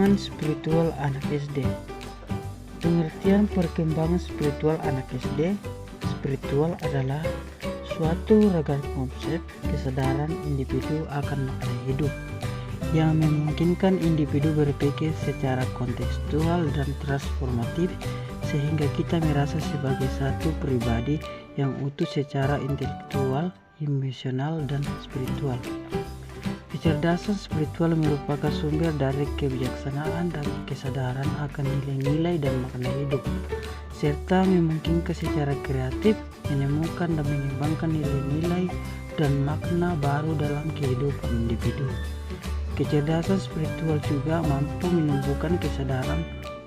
Perkembangan spiritual anak SD. Pengertian perkembangan spiritual anak SD. Spiritual adalah suatu ragam konsep kesadaran individu akan makna hidup yang memungkinkan individu berpikir secara kontekstual dan transformatif sehingga kita merasa sebagai satu pribadi yang utuh secara intelektual, emosional, dan spiritual. Kecerdasan spiritual merupakan sumber dari kebijaksanaan dan kesadaran akan nilai-nilai dan makna hidup, serta memungkinkan secara kreatif menemukan dan mengembangkan nilai-nilai dan makna baru dalam kehidupan individu. Kecerdasan spiritual juga mampu menumbuhkan kesadaran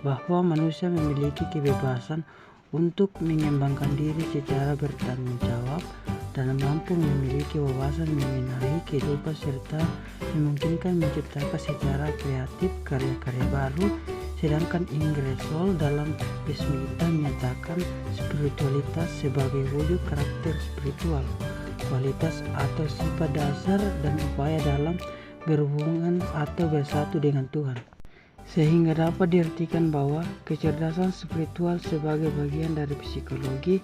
bahwa manusia memiliki kebebasan untuk mengembangkan diri secara bertanggung jawab dan mampu memiliki wawasan mengenai kehidupan serta memungkinkan menciptakan secara kreatif karya-karya baru. Sedangkan Ingersoll dalam Smita menyatakan spiritualitas sebagai wujud karakter spiritual, kualitas atau sifat dasar dan upaya dalam berhubungan atau bersatu dengan Tuhan. Sehingga dapat diartikan bahwa kecerdasan spiritual sebagai bagian dari psikologi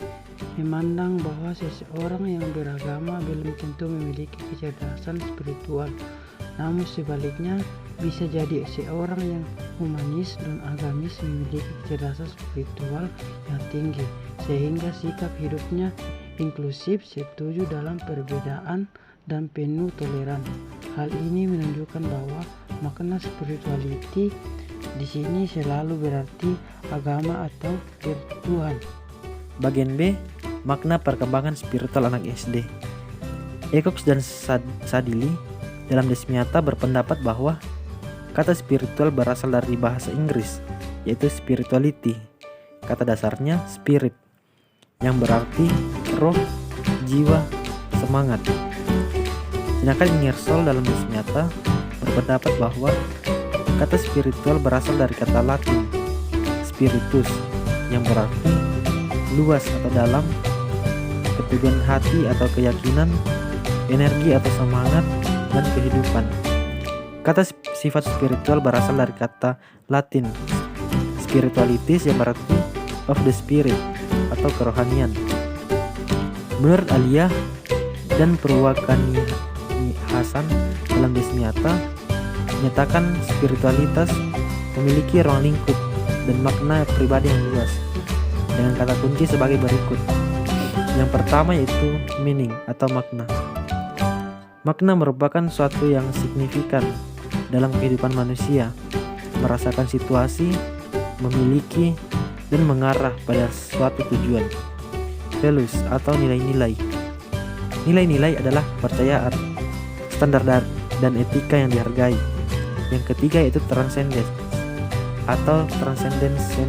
memandang bahwa seseorang yang beragama belum tentu memiliki kecerdasan spiritual, namun sebaliknya bisa jadi seorang yang humanis dan agamis memiliki kecerdasan spiritual yang tinggi sehingga sikap hidupnya inklusif, setuju dalam perbedaan, dan penuh toleran. Hal ini menunjukkan bahwa makna spirituality di sini selalu berarti agama atau bertuhan. Bagian B, makna perkembangan spiritual anak SD. Ecox dan Sadili dalam Desmiata berpendapat bahwa kata spiritual berasal dari bahasa Inggris, yaitu spirituality. Kata dasarnya spirit, yang berarti roh, jiwa, semangat. Sedangkan Ingersoll dalam Desmiata berpendapat bahwa kata spiritual berasal dari kata Latin spiritus, yang berarti luas atau dalam, keteguhan hati atau keyakinan, energi atau semangat, dan kehidupan. Kata sifat spiritual berasal dari kata Latin spiritualitas, yang berarti of the spirit atau kerohanian. Menurut Alia dan Purwakani Hasan dalam Desmiata menyatakan spiritualitas memiliki ruang lingkup dan makna pribadi yang luas dengan kata kunci sebagai berikut. Yang pertama yaitu meaning atau makna. Makna merupakan suatu yang signifikan dalam kehidupan manusia, merasakan situasi, memiliki, dan mengarah pada suatu tujuan. Values atau nilai-nilai. Nilai-nilai adalah kepercayaan, standar dan etika yang dihargai. Yang ketiga yaitu transcendence atau transcendensi.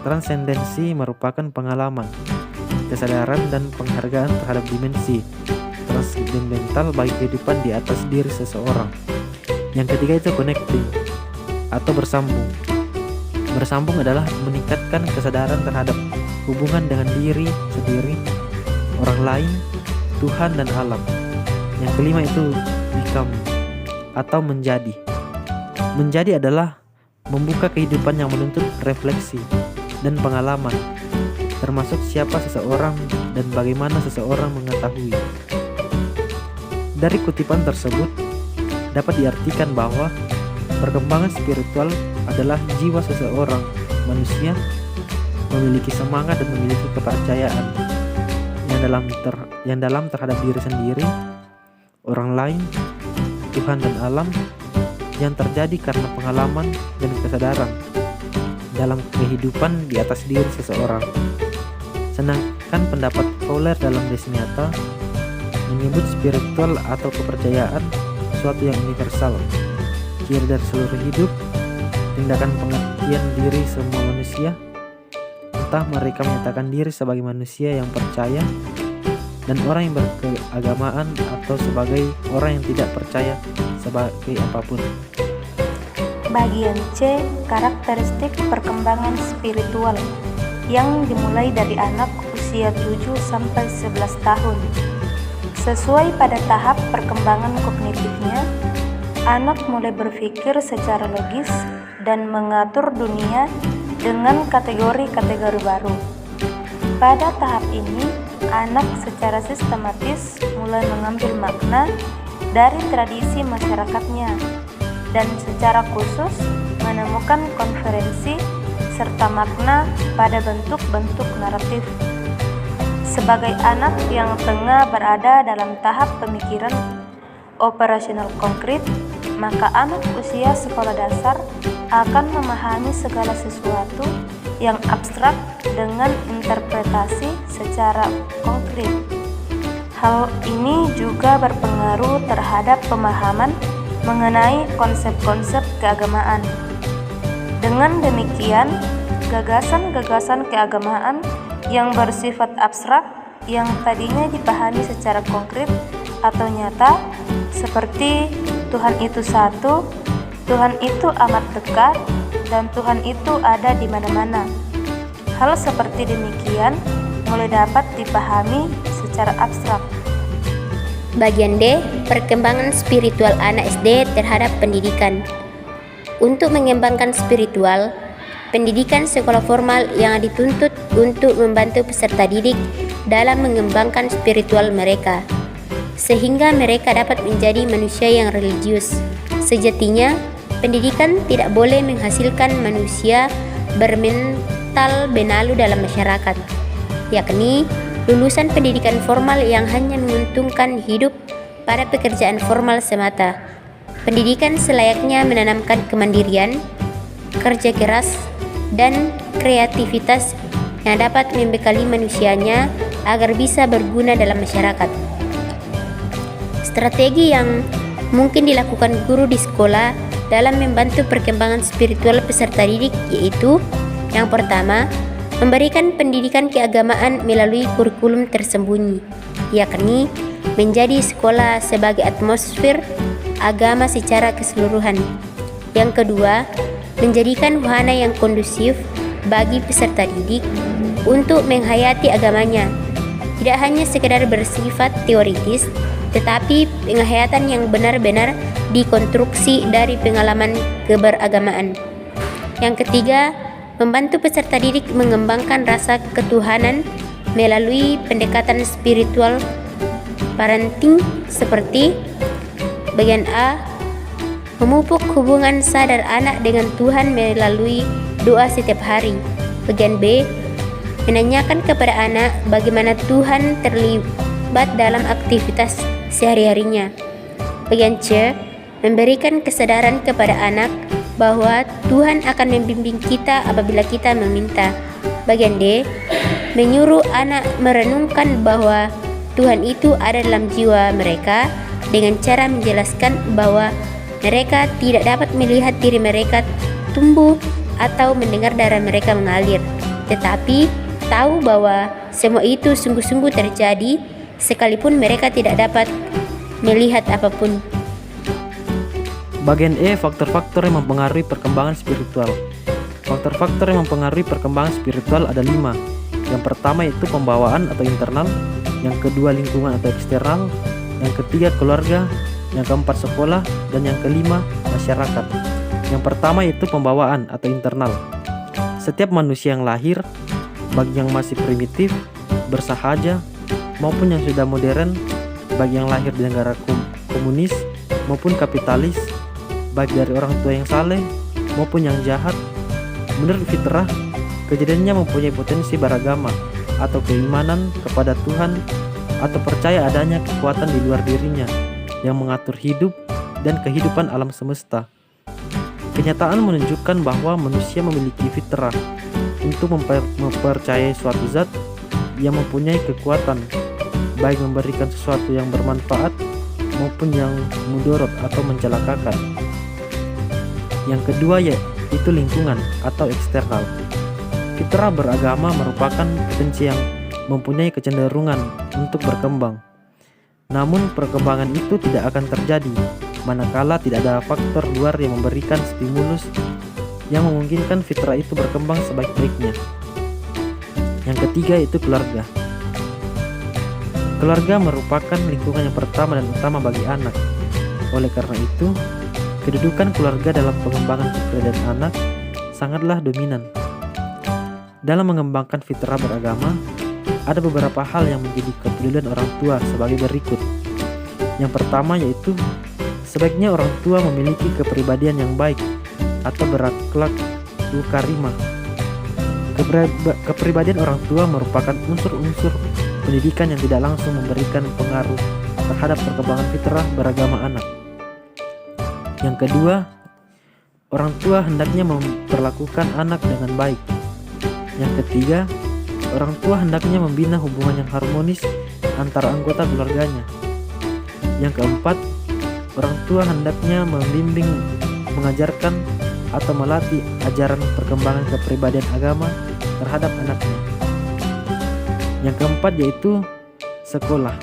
Transcendensi merupakan pengalaman, kesadaran, dan penghargaan terhadap dimensi transcendental bagi kehidupan di atas diri seseorang. Yang ketiga itu connecting atau bersambung. Bersambung adalah meningkatkan kesadaran terhadap hubungan dengan diri sendiri, orang lain, Tuhan, dan alam. Yang kelima itu become atau menjadi. Menjadi adalah membuka kehidupan yang menuntut refleksi dan pengalaman, termasuk siapa seseorang dan bagaimana seseorang mengetahui. Dari kutipan tersebut dapat diartikan bahwa perkembangan spiritual adalah jiwa seseorang manusia memiliki semangat dan memiliki kepercayaan yang dalam terhadap diri sendiri, orang lain, Tuhan, dan alam, yang terjadi karena pengalaman dan kesadaran dalam kehidupan di atas diri seseorang. Sedangkan pendapat Fowler dalam Desmiata menyebut spiritual atau kepercayaan suatu yang universal, ciri dari seluruh hidup, tindakan pengertian diri semua manusia, entah mereka menyatakan diri sebagai manusia yang percaya dan orang yang berkeagamaan atau sebagai orang yang tidak percaya sebagai apapun. Bagian C, karakteristik perkembangan spiritual yang dimulai dari anak usia 7 sampai 11 tahun. Sesuai pada tahap perkembangan kognitifnya, anak mulai berpikir secara logis dan mengatur dunia dengan kategori-kategori baru. Pada tahap ini, anak secara sistematis mulai mengambil makna dari tradisi masyarakatnya dan secara khusus menemukan konferensi serta makna pada bentuk-bentuk naratif. Sebagai anak yang tengah berada dalam tahap pemikiran operasional konkret, maka anak usia sekolah dasar akan memahami segala sesuatu yang abstrak dengan interpretasi secara konkret. Hal ini juga berpengaruh terhadap pemahaman mengenai konsep-konsep keagamaan. Dengan demikian, gagasan-gagasan keagamaan yang bersifat abstrak yang tadinya dipahami secara konkret atau nyata, seperti Tuhan itu satu, Tuhan itu amat dekat, dan Tuhan itu ada di mana-mana. Hal seperti demikian mulai dapat dipahami secara abstrak. Bagian D, perkembangan spiritual anak SD terhadap pendidikan. Untuk mengembangkan spiritual, pendidikan sekolah formal yang dituntut untuk membantu peserta didik dalam mengembangkan spiritual mereka, sehingga mereka dapat menjadi manusia yang religius. Sejatinya, pendidikan tidak boleh menghasilkan manusia bermental benalu dalam masyarakat, yakni lulusan pendidikan formal yang hanya menguntungkan hidup pada pekerjaan formal semata. Pendidikan selayaknya menanamkan kemandirian, kerja keras, dan kreativitas yang dapat membekali manusianya agar bisa berguna dalam masyarakat. Strategi yang mungkin dilakukan guru di sekolah dalam membantu perkembangan spiritual peserta didik yaitu: yang pertama, memberikan pendidikan keagamaan melalui kurikulum tersembunyi, yakni menjadi sekolah sebagai atmosfer agama secara keseluruhan. Yang kedua, menjadikan wahana yang kondusif bagi peserta didik untuk menghayati agamanya, tidak hanya sekedar bersifat teoritis, tetapi penghayatan yang benar-benar dikonstruksi dari pengalaman keberagamaan. Yang ketiga, membantu peserta didik mengembangkan rasa ketuhanan melalui pendekatan spiritual parenting seperti: bagian A, memupuk hubungan sadar anak dengan Tuhan melalui doa setiap hari. Bagian B, menanyakan kepada anak bagaimana Tuhan terlibat dalam aktivitas sehari-harinya. Bagian C, memberikan kesadaran kepada anak bahwa Tuhan akan membimbing kita apabila kita meminta. Bagian D, menyuruh anak merenungkan bahwa Tuhan itu ada dalam jiwa mereka dengan cara menjelaskan bahwa mereka tidak dapat melihat diri mereka tumbuh atau mendengar darah mereka mengalir, tetapi tahu bahwa semua itu sungguh-sungguh terjadi sekalipun mereka tidak dapat melihat apapun. Bagian E, faktor-faktor yang mempengaruhi perkembangan spiritual. Faktor-faktor yang mempengaruhi perkembangan spiritual ada 5. Yang pertama itu pembawaan atau internal, yang kedua lingkungan atau eksternal, yang ketiga keluarga, yang keempat sekolah, dan yang kelima masyarakat. Yang pertama itu pembawaan atau internal. Setiap manusia yang lahir, bagi yang masih primitif, bersahaja, maupun yang sudah modern, bagi yang lahir di negara komunis maupun kapitalis, baik dari orang tua yang saleh maupun yang jahat, menurut fitrah, kejadiannya mempunyai potensi beragama atau keimanan kepada Tuhan atau percaya adanya kekuatan di luar dirinya yang mengatur hidup dan kehidupan alam semesta. Kenyataan menunjukkan bahwa manusia memiliki fitrah untuk mempercayai suatu zat yang mempunyai kekuatan, baik memberikan sesuatu yang bermanfaat maupun yang mudorot atau mencelakakan. Yang kedua yaitu lingkungan atau eksternal. Fitrah beragama merupakan potensi yang mempunyai kecenderungan untuk berkembang. Namun perkembangan itu tidak akan terjadi manakala tidak ada faktor luar yang memberikan stimulus yang memungkinkan fitrah itu berkembang sebaik-baiknya. Yang ketiga itu keluarga. Keluarga merupakan lingkungan yang pertama dan utama bagi anak. Oleh karena itu, kedudukan keluarga dalam pengembangan kepribadian anak sangatlah dominan. Dalam mengembangkan fitrah beragama, ada beberapa hal yang menjadi kepedulian orang tua sebagai berikut. Yang pertama yaitu sebaiknya orang tua memiliki kepribadian yang baik atau berakhlak karimah. Kepribadian orang tua merupakan unsur-unsur pendidikan yang tidak langsung memberikan pengaruh terhadap perkembangan fitrah beragama anak. Yang kedua, orang tua hendaknya memperlakukan anak dengan baik. Yang ketiga, orang tua hendaknya membina hubungan yang harmonis antara anggota keluarganya. Yang keempat, orang tua hendaknya membimbing, mengajarkan, atau melatih ajaran perkembangan kepribadian agama terhadap anaknya. Yang keempat yaitu sekolah.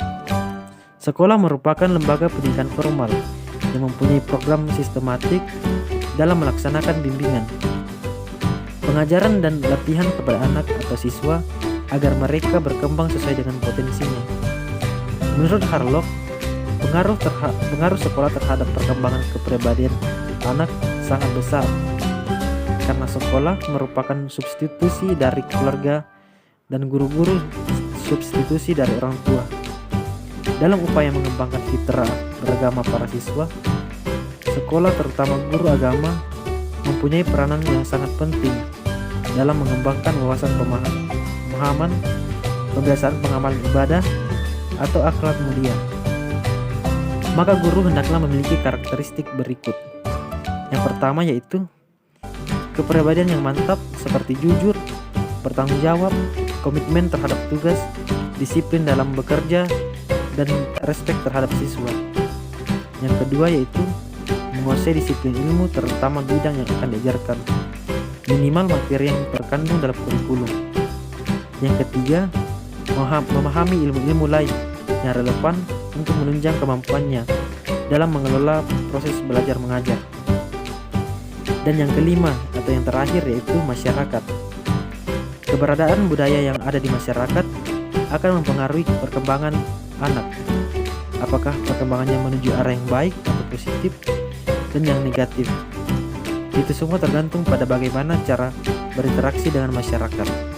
Sekolah merupakan lembaga pendidikan formal yang mempunyai program sistematik dalam melaksanakan bimbingan, pengajaran dan latihan kepada anak atau siswa agar mereka berkembang sesuai dengan potensinya. Menurut Harlock, pengaruh sekolah terhadap perkembangan kepribadian anak sangat besar karena sekolah merupakan substitusi dari keluarga dan guru-guru substitusi dari orang tua. Dalam upaya mengembangkan fitrah beragama para siswa, sekolah terutama guru agama mempunyai peranan yang sangat penting dalam mengembangkan wawasan pemahaman, kebiasaan pengamalan ibadah, atau akhlak mulia. Maka guru hendaklah memiliki karakteristik berikut. Yang pertama yaitu kepribadian yang mantap seperti jujur, bertanggung jawab, komitmen terhadap tugas, disiplin dalam bekerja, dan respek terhadap siswa. Yang kedua yaitu menguasai disiplin ilmu terutama bidang yang akan diajarkan, minimal materi yang terkandung dalam kurikulum. Yang ketiga, memahami ilmu-ilmu lain yang relevan untuk menunjang kemampuannya dalam mengelola proses belajar mengajar. Dan yang kelima atau yang terakhir yaitu masyarakat. Keberadaan budaya yang ada di masyarakat akan mempengaruhi perkembangan anak. Apakah perkembangannya menuju arah yang baik atau positif dan yang negatif. Itu semua tergantung pada bagaimana cara berinteraksi dengan masyarakat.